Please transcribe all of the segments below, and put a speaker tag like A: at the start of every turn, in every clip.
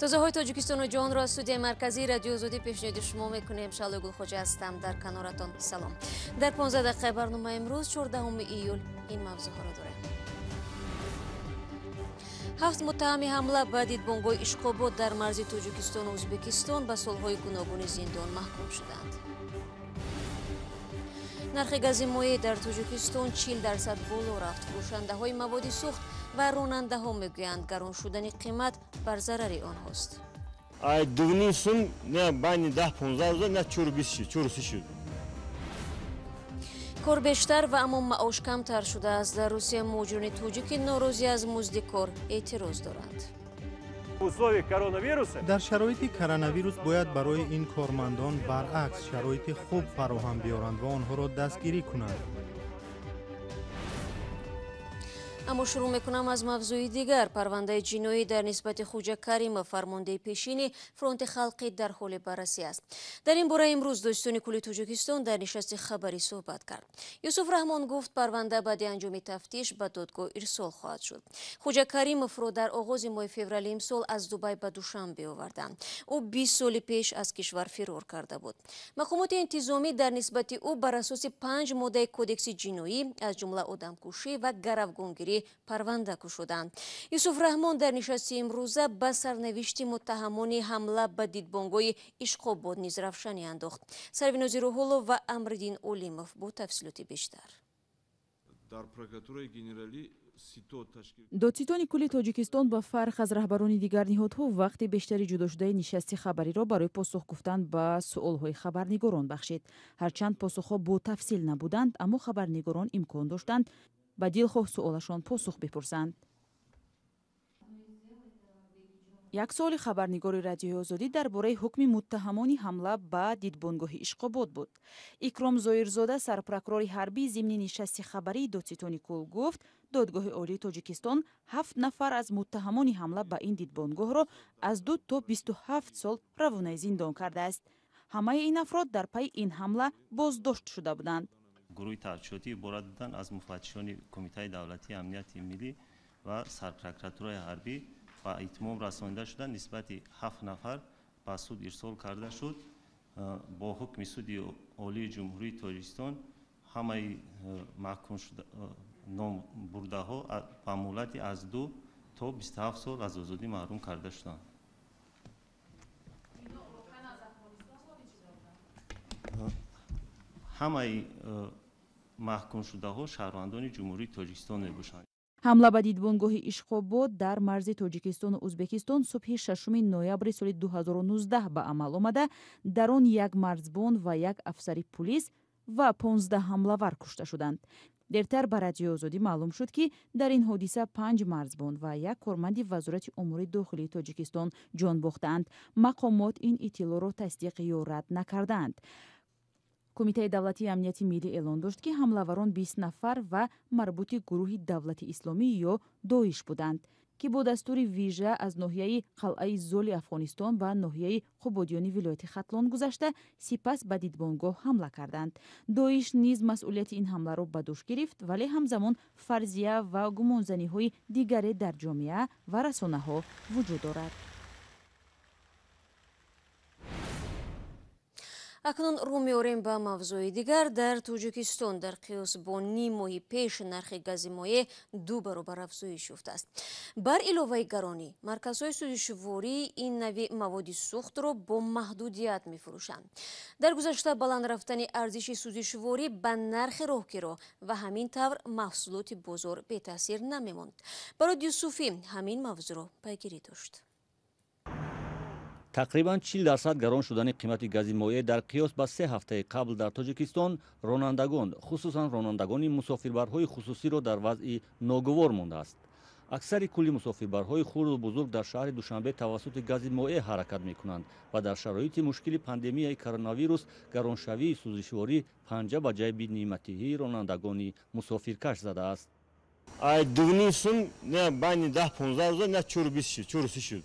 A: тозаҳои Тоҷикистону ҷонро аз студияи марказии радиои Озодӣ пешниҳоди шумо мекунем. Шалои Хӯҷа ҳастам. Дар каноратон салом. Дар 15 дақиқаи барномаи имрӯз 14 июл ин мавзӯъҳоро дорем. 7 муттаҳами ҳамла ба дидбонгоҳи ишқобот дар марзи Тоҷикистону Ӯзбекистон ба солҳои гуногуни зиндон маҳкум шуданд. нархи гази моеъ дар Тоҷикистон 40% боло рафт. фурӯшандаҳои маводи сӯхт ва ронандаҳо мегӯянд гарон шудани қимат бар зарари онҳост.
B: Дувним сум не байни 10-15 рӯза не 4-20 шуд.
A: кор бештар ва аммо маош камтар шудааст. Дар Русия муҳоҷирони тоҷики норозӣ аз музди кор эътироз доранд.
C: дар шароити коронавирус бояд барои ин кормандон баръакс шароити хуб фароҳам биёранд ва онҳоро дастгирӣ кунанд.
A: аммо шурӯъ мекунам аз мавзӯи дигар. парвандаи ҷиноӣ дар нисбати Хӯҷа-Командир фармондаи пешини фронти халқӣ дар ҳоли баррасӣ аст. дар ин бора имрӯз Додситони кулли Тоҷикистон дар нишасти хабарӣ суҳбат кард. Юсуф Раҳмон гуфт парванда баъди анҷоми тафтиш ба додгоҳ ирсол хоҳад шуд. Хӯҷа-Командирро дар оғози моҳи феврали имсол аз Дубай ба Душанбе оварданд. ӯ 20 соли пеш аз кишвар фирор карда буд. мақомоти интизомӣ дар нисбати ӯ бар асоси 5 моддаи кодекси ҷиноӣ аз ҷумла одамкушӣ ва гаравгонгирӣ парванда кушоданд. Юсуф Раҳмон дар нишасти имрӯза ба сарнавишти муттаҳамони ҳамла ба дидбонгоҳи ишқобот низ равшанӣ андохт. Сарвинозир Рӯҳолов ва Амриддин Олимов бо тафсилоти бештар.
D: дар прокуратураи генералӣ
E: Додситони кулли Тоҷикистон ба фарқ аз раҳбарони дигар ниҳодҳо вақти бештари ҷудошудаи нишасти хабариро барои посух гуфтан ба суолҳои хабарнигорон бахшид. ҳарчанд посухҳо бо тафсил набуданд, аммо хабарнигорон имкон доштанд ба дилхоҳ суолашон посух бипурсанд. як суоли хабарнигори радиои Озодӣ дар бораи ҳукми муттаҳамони ҳамла ба дидбонгоҳи ишқобот буд. Икром Зоирзода, сарпрокурори ҳарбӣ, зимни нишасти хабарии Додситони кул гуфт, додгоҳи олии Тоҷикистон 7 нафар аз муттаҳамони ҳамла ба ин дидбонгоҳро аз 2 то 27 сол равонаи зиндон кардааст. ҳамаи ин афрод дар пайи ин ҳамла боздошт шуда буданд.
F: гурӯҳи тафтишотӣ иборат буданд аз муфаттишони Кумитаи давлатии амнияти миллӣ ва сарпрокуратураи ҳарбӣ ба итмом расонида шуда нисбати 7 нафар ба суд ирсол карда шуд. бо ҳукми суди олии ҷумҳурии Тоҷикистон ҳамаи маҳкум шуда номбурдаҳо ба муҳлати аз 2 то 27 сол аз озодӣ маҳрум карда шуданд. ҳамаи маҳкумшудаҳо шаҳрвандони ҷумҳурии Тоҷикистон мебошанд.
E: ҳамла ба дидбонгоҳи ишқобот дар марзи Тоҷикистону Ӯзбекистон субҳи 6 ноябри соли 2019 ба амал омада, дар он як марзбон ва як афсари пулис ва 15 ҳамлавар кушта шуданд. дертар ба радиои Озодӣ маълум шуд, ки дар ин ҳодиса 5 марзбон ва як корманди вазорати умури дохилии Тоҷикистон ҷон бохтаанд. мақомот ин иттилоъро тасдиқ ё рад накарданд. Кумитаи давлатии амнияти миллӣ эълон дошт, ки ҳамлаварон 20 нафар ва марбути гурӯҳи давлати исломӣ ё доиш буданд, ки бо дастури вижа аз ноҳияи қалъаи Золи Афғонистон ба ноҳияи Қубодиёни вилояти Хатлон гузашта, сипас ба дидбонгоҳ ҳамла карданд. доиш низ масъулияти ин ҳамларо ба дӯш гирифт, вале ҳамзамон фарзия ва гумонзаниҳои дигаре дар ҷомеа ва расонаҳо вуҷуд дорад.
A: акнун рӯ меорем ба мавзӯи дигар. дар Тоҷикистон дар қиёс бо ним моҳи пеш нархи гази моеъ 2 баробар афзоиш ёфтааст. бар иловаи гаронӣ, марказҳои сӯзишворӣ ин нави маводи сӯхтро бо маҳдудият мефурӯшанд. дар гузашта баланд рафтани арзиши сӯзишворӣ ба нархи роҳгиро ва ҳамин тавр маҳсулоти бозор бетаъсир намемонд. Барои Юсуфӣ ҳамин мавзӯъро пайгирӣ дошт.
G: тақрибан 40% гарон шудани қимати гази моеъ дар қиёс ба 3 ҳафтаи қабл дар Тоҷикистон ронандагон, хусусан ронандагони мусофирбарҳои хусусиро дар вазъи ногувор мондааст. аксари кулли мусофирбарҳои хурду бузург дар шаҳри Душанбе тавассути гази моеъ ҳаракат мекунанд ва дар шароити мушкили пандемияи коронавирус гароншавии сӯзишворӣ панҷа ба ҷайби ниматиҳии ронандагони мусофиркаш задааст.
B: Дувним сум не байни 10-15 рӯза не 4-20 шуд.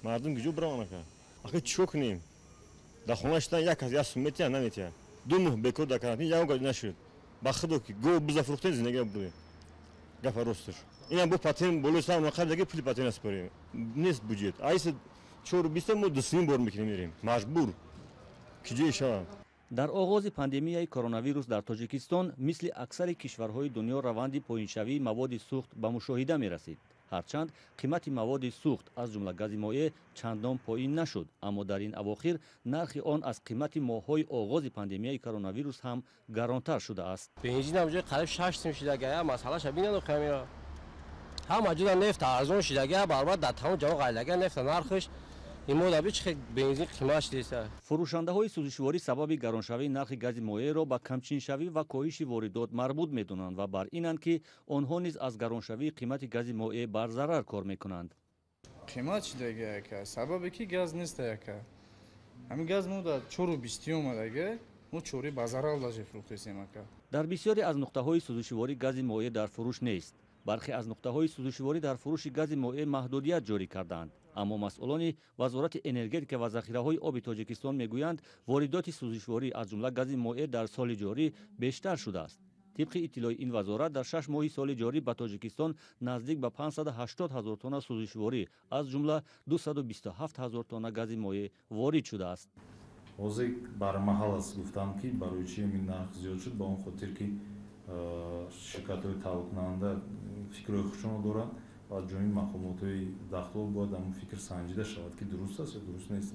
B: мардум гиҷо браманака. ахи чико кунем? дар хона шидан як аз як сум метия наметия. 2 моҳ бекор дар карантин ягон гад нашуд. ба худо ки гов буза фурӯхтем зиндагӣ будем. гапа росташ. ина бо патен болоса онақа дага пули патен аспарем нест буҷет айса 4-20 мо дусмин бор мекунем мерем маҷбур киҷое шавам.
G: дар оғози пандемияи коронавирус дар тоҷикистон мисли аксари кишварҳои дунё раванди поиншавии маводи сӯхт ба мушоҳида мерасид. ҳарчанд қимати маводи сӯхт аз ҷумла гази моеъ чандон поин нашуд, аммо дар ин авохир нархи он аз қимати моҳҳои оғози пандемияи коронавирус ҳам гаронтар шудааст.
H: бензин ҳамҷои қариб 6 сим шидагая масъалаша бинадохамия ҳама ҷуда нефт арзон шидагая баробар дар тамоми ҷаҳон ғайрлагая нефта нархиш имодаби чихе бензин қиматш диста.
G: фурӯшандаҳои сӯзишворӣ сабаби гароншавии нархи гази моеъро ба камчиншавӣ ва коҳиши воридот марбут медонанд ва бар инанд ки онҳо низ аз гароншавии қимати гази моеъ бар зарар кор мекунанд.
I: қимат шидага яка сабабе ки газ неста яка ҳамин газ мо дар 420 омадага мо 4 ба зарар даже фурӯхтесем ака.
G: дар бисёре аз нуқтаҳои сӯзишворӣ гази моеъ дар фурӯш нест. бархе аз нуқтаҳои сӯзишворӣ дар фурӯши гази моеъ маҳдудият ҷорӣ карданд, аммо масъулони вазорати энергетика ва захираҳои оби тоҷикистон мегӯянд воридоти сӯзишворӣ аз ҷумла гази моеъ дар соли ҷорӣ бештар шудааст. тибқи иттилоъи ин вазорат дар 6 моҳи соли ҷорӣ ба тоҷикистон наздик ба 580 000 тонна сӯзишворӣ аз ҷумла 227 000 тонна гази моеъ ворид шудааст.
J: ҳозир бармаҳал аст гуфтам ки барои чи ин нарх зиёд шуд ба он хотир ки ширкатҳои тавлидкунанда фикрҳои худшонро доранд ва ҷониби мақомотҳои дахтор бояд ҳамн фикр санҷида шавад ки дуруст аст ё дуруст нест.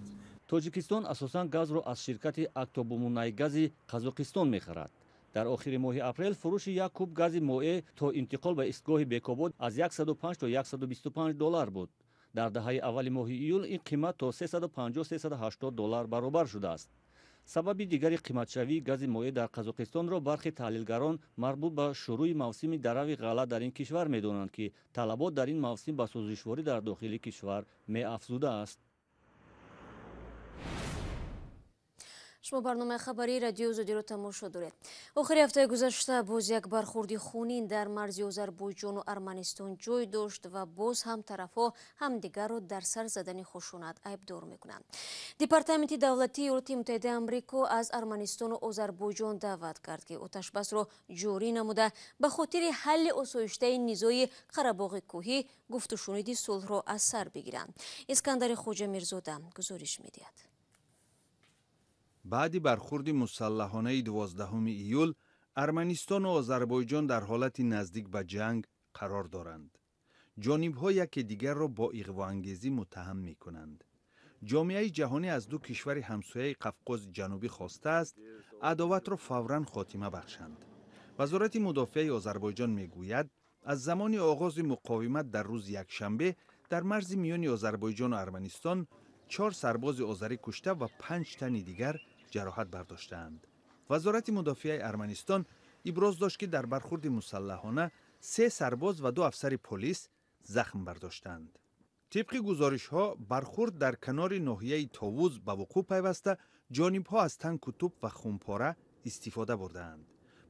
G: тоҷикистон асосан газро аз ширкати актобумунайгази қазоқистон мехарад. дар охири моҳи апрел фурӯши як куб гази моеъ то интиқол ба истгоҳи бекобод аз 105 то 125 доллар буд. дардаҳаи аввали моҳи июл ин қимат то 350-380 доллар баробар шудааст. сабаби дигари қиматшавии гази моеъ дар қазоқистонро бархе таҳлилгарон марбут ба шурӯи мавсими дарави ғала дар ин кишвар медонанд ки талабот дар ин мавсим ба сӯзишворӣ дар дохили кишвар меафзудааст.
A: шумо барномаи хабарии радиои Озодиро тамошо доред. охири ҳафтаи гузашта боз як бархӯрди хунин дар марзи Озарбойҷону Арманистон ҷой дошт ва боз ҳам тарафҳо ҳамдигарро дар сар задани хушунат айбдор мекунанд. департаменти давлатии Иёлоти Муттаҳидаи Амрико аз Арманистону Озарбойҷон даъват кард ки оташбасро ҷорӣ намуда ба хотири ҳалли осоиштаи низои Қарабоғи кӯҳӣ гуфтушуниди сулҳро аз сар бигиранд. Искандари Хоҷамирзода гузориш медиҳад.
K: баъди бархӯрди мусаллаҳонаи 12 июл арманистону озарбойҷон дар ҳолати наздик ба ҷанг қарор доранд. ҷонибҳо яке дигарро бо иғвоангезӣ муттаҳам мекунанд. ҷомеаи ҷаҳонӣ аз ду кишвари ҳамсояи Қавқози ҷанубӣ хостааст адоватро фавран хотима бахшанд. вазорати мудофиаи Озарбойҷон мегӯяд аз замони оғози муқовимат дар рӯзи якшанбе дар марзи миёни Озарбойҷону Арманистон 4 сарбози озарӣ кушта ва 5 тани дигар ҷароҳат бардоштаанд. вазорати мудофиаи Арманистон иброз дошт ки дар бархӯрди мусаллаҳона 3 сарбоз ва 2 афсари полис захм бардоштаанд. тибқи гузоришҳо бархӯрд дар канори ноҳияи Товуз ба вуқӯъ пайваста ҷонибҳо аз танку туп ва хунпора истифода бурдаанд.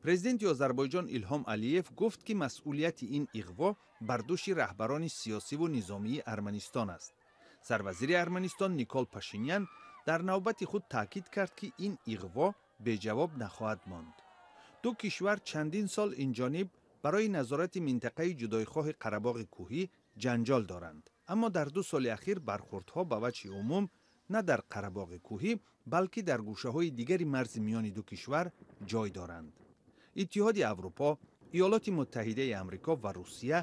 K: президенти Озарбойҷон Илҳом Алиев гуфт ки масъулияти ин иғво бар дӯши раҳбарони сиёсиву низомии Арманистон аст. сарвазири Арманистон Никол Пашинян дар навбати худ таъкид кард ки ин иғво беҷавоб нахоҳад монд. ду кишвар чандин сол инҷониб барои назорати минтақаи ҷудоихоҳи Қарабоғи кӯҳӣ ҷанҷол доранд. аммо дар 2 соли ахир бархӯрдҳо ба ваҷҳи умум на дар Қарабоғи кӯҳӣ балки дар гӯшаҳои дигари марзи миёни ду кишвар ҷой доранд. иттиҳоди Аврупо, Иёлоти Муттаҳидаи Амрико ва Русия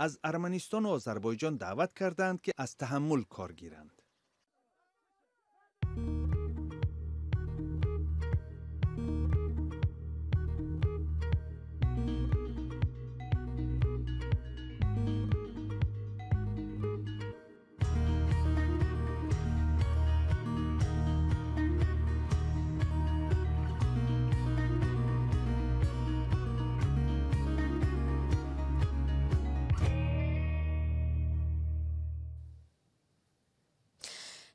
K: аз Арманистону Озарбойҷон даъват карданд ки аз таҳаммул кор гиранд.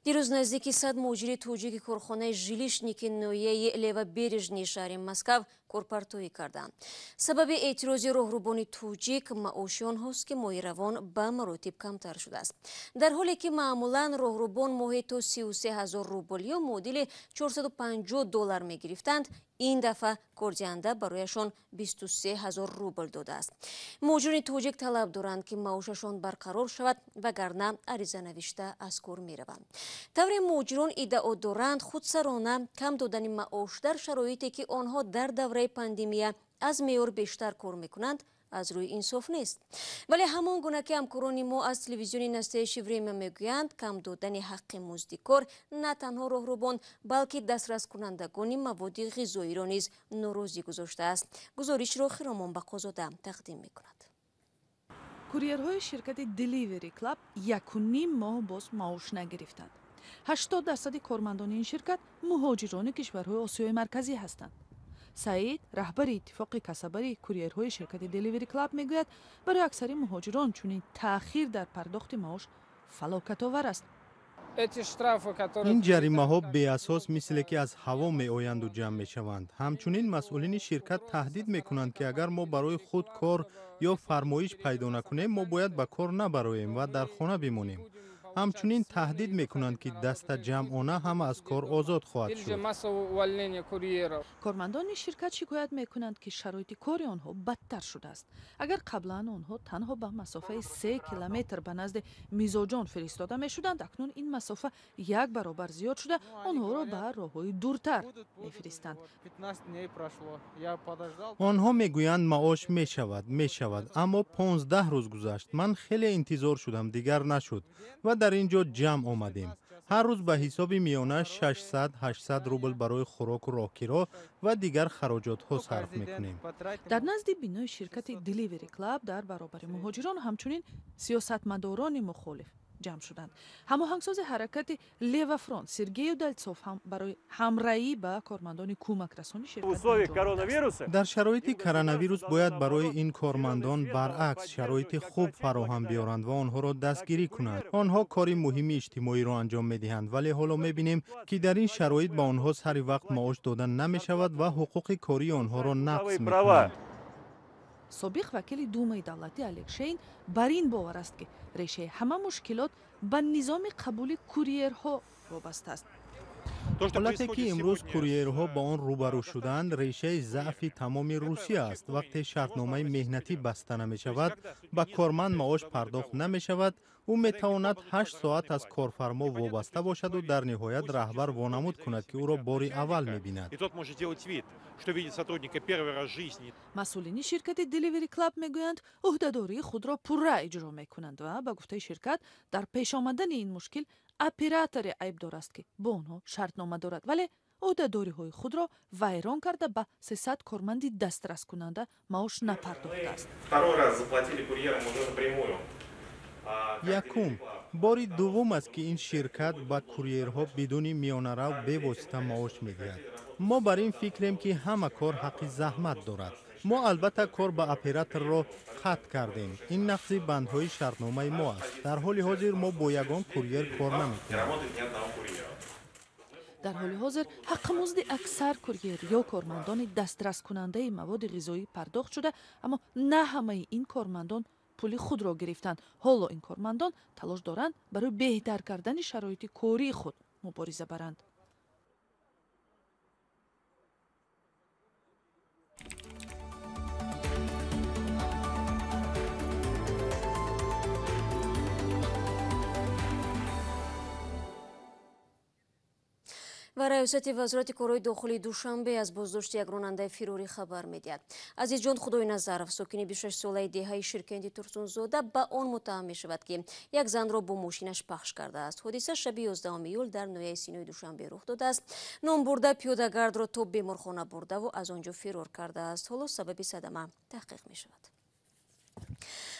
A: дирӯз наздики 100 муҳоҷири тоҷики корхонаи жилишники ноҳияи левобережни шаҳри Маскав корпартоӣ карданд. сабаби эътирози роҳрубони тоҷик маоши онҳост ки моҳиравон ба маротиб камтар шудааст. дар ҳоле ки маъмулан роҳрубон моҳе то 33 000 рубл ё муодили 450 доллар мегирифтанд, ин дафъа кордиҳанда барояшон 23 000 рубл додааст. муҳоҷирони тоҷик талаб доранд ки маошашон барқарор шавад, вагарна ариза навишта аз кор мераванд. тавре муҳоҷирон иддао доранд худсарона кам додани маош дар шароите ки онҳо дар давраи пандемия аз меъёр бештар кор мекунанд аз рӯи инсоф нест. вале ҳамон гуна ки ҳамкорони мо аз телевизиони настоящее время мегӯянд, кам додани ҳаққи музди кор на танҳо роҳрубон, балки дастраскунандагони маводи ғизоиро низ норозӣ гузоштааст. гузоришро хиромон бақозода тақдим мекунад.
L: курьерҳои ширкати Delivery Club 1.5 моҳ боз маош нагирифтанд. 80% кормандони ин ширкат муҳоҷирони кишварҳои Осиёи марказӣ ҳастанд. саид, раҳбари иттифоқи касабари курьерҳои ширкати Delivery Club мегӯяд, барои аксари муҳоҷирон чунин таъхир дар пардохти маош фалокатовар аст.
C: ин ҷаримаҳо беасос мисле ки аз ҳаво меоянду ҷамъ мешаванд. ҳамчунин масъулини ширкат таҳдид мекунанд ки агар мо барои худ кор ё фармоиш пайдо накунем, мо бояд ба кор набароем ва дар хона бимонем. ҳамчунин таҳдид мекунанд ки дастаҷамъона ҳама аз кор озод хоҳад шуд.
L: кормандони ширкат шикоят мекунанд ки шароити кори онҳо бадтар шудааст. агар қаблан онҳо танҳо ба масофаи 3 километр ба назди мизоҷон фиристода мешуданд, акнун ин масофа 1 баробар зиёд шуда онҳоро ба роҳҳои дуртар мефиристанд.
C: онҳо мегӯянд маош мешавад, аммо 15 рӯз гузашт. ман хеле интизор шудам, дигар нашуд ва дар ин ҷо ҷамъ омадем. ҳар рӯз ба ҳисоби миёна 600-800 рубл барои хӯроку роҳкиро ва дигар хароҷотҳо сарф мекунем.
L: дар назди бинои ширкати Delivery Club дар баробари муҳоҷирон ҳамчунин сиёсатмадорони мухолиф ҷамъ шуданд. ҳамоҳангсози ҳаракати Лева фронт Сергей Удальцов ҳам барои ҳамраҳӣ ба кормандони кӯмакрасони ширкат
C: дар шароити коронавирус бояд барои ин кормандон баръакс шароити хуб фароҳам биёранд ва онҳоро дастгирӣ кунанд. онҳо кори муҳими иҷтимоиро анҷом медиҳанд, вале ҳоло мебинем ки дар ин шароит ба онҳо сари вақт маош дода намешавад ва ҳуқуқи кории онҳоро нақс мекунанд.
L: собиқ вакили думаи давлатӣ Олег Шейн бар ин бовар аст ки решаи ҳама мушкилот ба низоми қабули курьерҳо вобаста аст.
C: ҳолате ки имрӯз курьерҳо ба он рӯбарӯ шуданд, решаи заъфи тамоми Русия аст. вақте шартномаи меҳнатӣ баста намешавад, ба корманд маош пардохт намешавад, ӯ метавонад 8 соат аз корфармо вобаста бошаду дар ниҳоят раҳбар вонамуд кунад ки ӯро бори аввал мебинад.
L: масъулини ширкати Delivery Club мегӯянд ӯҳдадории худро пурра иҷро мекунанд ва ба гуфтаи ширкат дар пешомадани ин мушкил операторе айбдор аст ки бо онҳо шартнома дорад, вале ӯҳдадориҳои худро вайрон карда ба 300 корманди дастраскунанда маош напардохтааст.
C: якум бори дуввум аст ки ин ширкат ба курьерҳо бидуни миёнарав бевосита маош медиҳад. мо бар ин фикрем ки ҳама кор ҳаққи заҳмат дорад. мо албатта кор ба операторро қатъ кардем. ин нақзи бандҳои шартномаи мо аст. дар ҳоли ҳозир мо бо ягон курьер кор намекунем.
L: дар ҳоли ҳозир ҳаққимузди аксар курьер ё кормандони дастраскунандаи маводи ғизоӣ пардохт шуда, аммо на ҳамаи ин кормандон пули худро гирифтанд. ҳоло ин кормандон талош доранд барои беҳтар кардани шароити кории худ мубориза баранд.
A: ва раёсати вазорати корҳои дохилии душанбе аз боздошти як ронандаи фирорӣ хабар медиҳад. азизҷон худоиназаров, сокини 26 солаи деҳаи ширкенди турсунзода, ба он муттаҳам мешавад ки як занро бо мошинаш пахш кардааст. ҳодиса шаби 11 июл дар ноҳияи синои душанбе рух додааст. номбурда пиёдагардро то беморхона бурдаву аз он ҷо фирор кардааст. ҳоло сабаби садама таҳқиқ мешавад.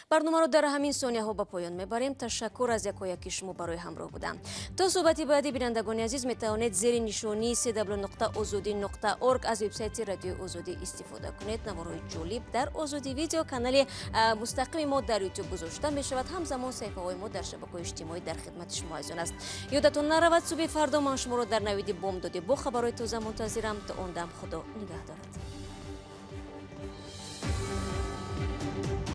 A: барномаро дар ҳамин сониyaҳо ба поён мебарем. ташаккур аз якояки шумо барои ҳамроҳ будам. то суҳбати баъди, бинандагони азиз, метавонед зери нишони www.ozodi.org аз вебсайти радиои озодӣ истифода кунед. наворҳои ҷолиб дар озодӣ видео канали мустақими мо дар ютуб гузошта мешавад. ҳамзамон саҳифаҳои мо дар шабакаҳои иҷтимоӣ дар хидмати шумо азизон аст. ёдатон наравад, субҳи фардо ман шуморо дар навиди бомдоди бо хабарҳои тоза мунтазирам. то он дам худо нигаҳ дорад.